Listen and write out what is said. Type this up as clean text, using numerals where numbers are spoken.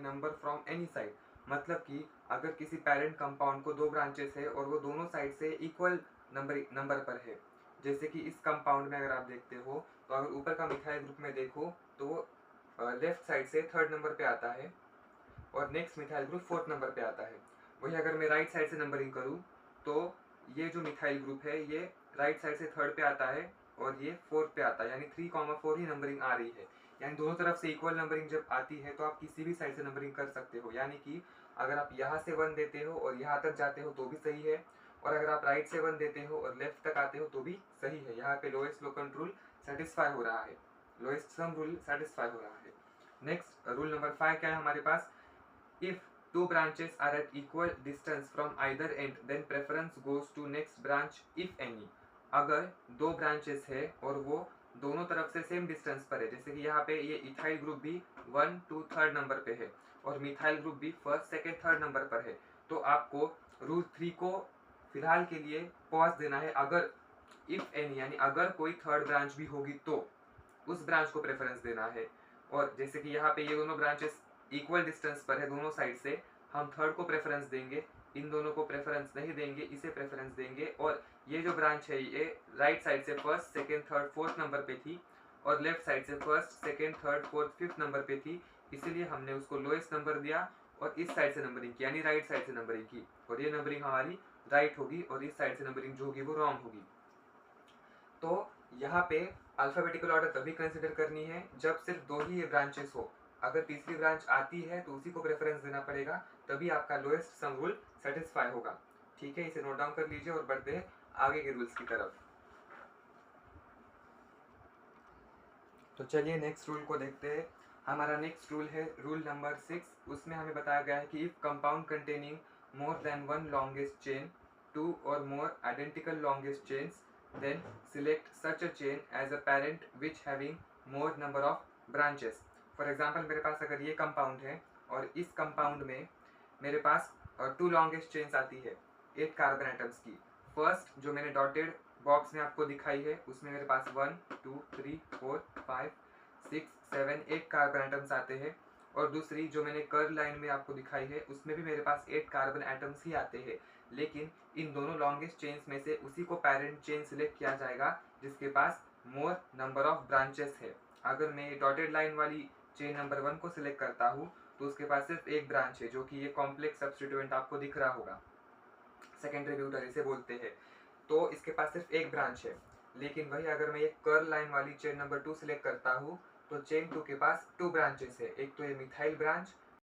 Number from any side. मतलब कि अगर किसी पेरेंट कंपाउंड को दो ब्रांचेस है और वो दोनों साइड से इक्वल नंबर पर है, जैसे कि इस कंपाउंड में अगर आप देखते हो तो अगर ऊपर का मिथाइल ग्रुप में देखो तो वो लेफ्ट साइड से थर्ड नंबर पे आता है और next methyl group fourth number पे आता है। वही अगर मैं राइट साइड से नंबरिंग करूँ तो ये जो मिथाइल ग्रुप है ये राइट साइड से थर्ड पे आता है और ये फोर्थ पे आता है, यानी 3,4 ही नंबरिंग आ रही है। यानी दोनों तरफ से इक्वल नंबरिंग जब आती है तो आप किसी भी साइड से नंबरिंग कर सकते हो। यानी कि अगर आप यहाँ से 1 देते हो और यहाँ तक जाते हो तो भी सही है, और अगर आप राइट से 1 देते हो और लेफ्ट तक आते हो तो भी सही है। यहाँ पे लोएस्ट लोकंट रूल सेटिस्फाई हो रहा है, लोएस्ट सम रूल सेटिस्फाई हो रहा है। नेक्स्ट रूल नंबर 5 क्या है हमारे पास, if two branches are at equal distance from either end then preference goes to next branch if any। अगर दो ब्रांचेस है और वो दोनों तरफ से सेम डिस्टेंस पर है, जैसे कि यहाँ पे ये इथाइल ग्रुप भी 1 2 3 नंबर पे है और मिथाइल ग्रुप भी फर्स्ट सेकेंड थर्ड नंबर पर है, तो आपको रूल 3 को फिलहाल के लिए पॉज देना है। अगर इफ एनी यानी अगर कोई थर्ड ब्रांच भी होगी तो उस ब्रांच को प्रेफरेंस देना है। और जैसे कि यहाँ पे ये दोनों ब्रांचेस इक्वल डिस्टेंस पर है दोनों साइड से, हम थर्ड को प्रेफरेंस देंगे, इन दोनों को प्रेफरेंस नहीं देंगे, इसे प्रेफरेंस देंगे। और ये जो ब्रांच है ये राइट साइड से first second third fourth number पे थी और लेफ्ट साइड से first second third fourth fifth number पे थी, इसीलिए हमने उसको लोएस्ट नंबर दिया और इस साइड से नंबरिंग की, यानी राइट साइड से नंबरिंग की, और ये नंबरिंग हमारी राइट होगी और इस साइड से नंबरिंग जो होगी वो रॉन्ग होगी। तो यहाँ पे अल्फाबेटिकल ऑर्डर तभी कंसिडर करनी है जब सिर्फ दो ही ये ब्रांचेस हो। अगर तीसरी ब्रांच आती है तो उसी को प्रेफरेंस देना पड़ेगा, तभी आपका लोएस्ट सम रूल सेटिस्फाई होगा। ठीक है, इसे नोट डाउन कर लीजिए और बढ़ते हैं आगे के रूल्स की तरफ। तो चलिए नेक्स्ट रूल को देखते हैं। हमारा नेक्स्ट रूल है रूल नंबर 6। उसमें हमें बताया गया है कि if compound containing more than one longest chain, two और more identical longest chains, then select such a chain as a parent which having more number of branches। For example मेरे पास अगर ये कंपाउंड है और इस कंपाउंड में मेरे पास 2 longest chains आती है 8 कार्बन एटम्स की। फर्स्ट जो मैंने डॉटेड बॉक्स में आपको दिखाई है उसमें मेरे पास 1 2 3 4 5 6 7 8 कार्बन एटम्स आते हैं, और दूसरी जो मैंने कर्व लाइन में आपको दिखाई है उसमें भी मेरे पास 8 कार्बन एटम्स ही आते हैं। लेकिन इन दोनों लॉन्गेस्ट चेन्स में से उसी को पेरेंट चेन सिलेक्ट किया जाएगा जिसके पास मोर नंबर ऑफ ब्रांचेस है। अगर मैं डॉटेड लाइन वाली चेन नंबर 1 को सिलेक्ट करता हूँ तो उसके पास सिर्फ एक ब्रांच है, जो कि ये कॉम्प्लेक्स सब्स्टिट्यूएंट आपको दिख रहा होगा, सेकेंडरी ब्यूटर इसे बोलते हैं। तो इसके पास सिर्फ एक ब्रांच है। लेकिन वही अगर मैं ये कर्ल लाइन वाली चेन नंबर 2 सिलेक्ट करता हूँ तो चेन 2 के पास 2 ब्रांचेस है, एक तो ये मिथाइल ब्रांच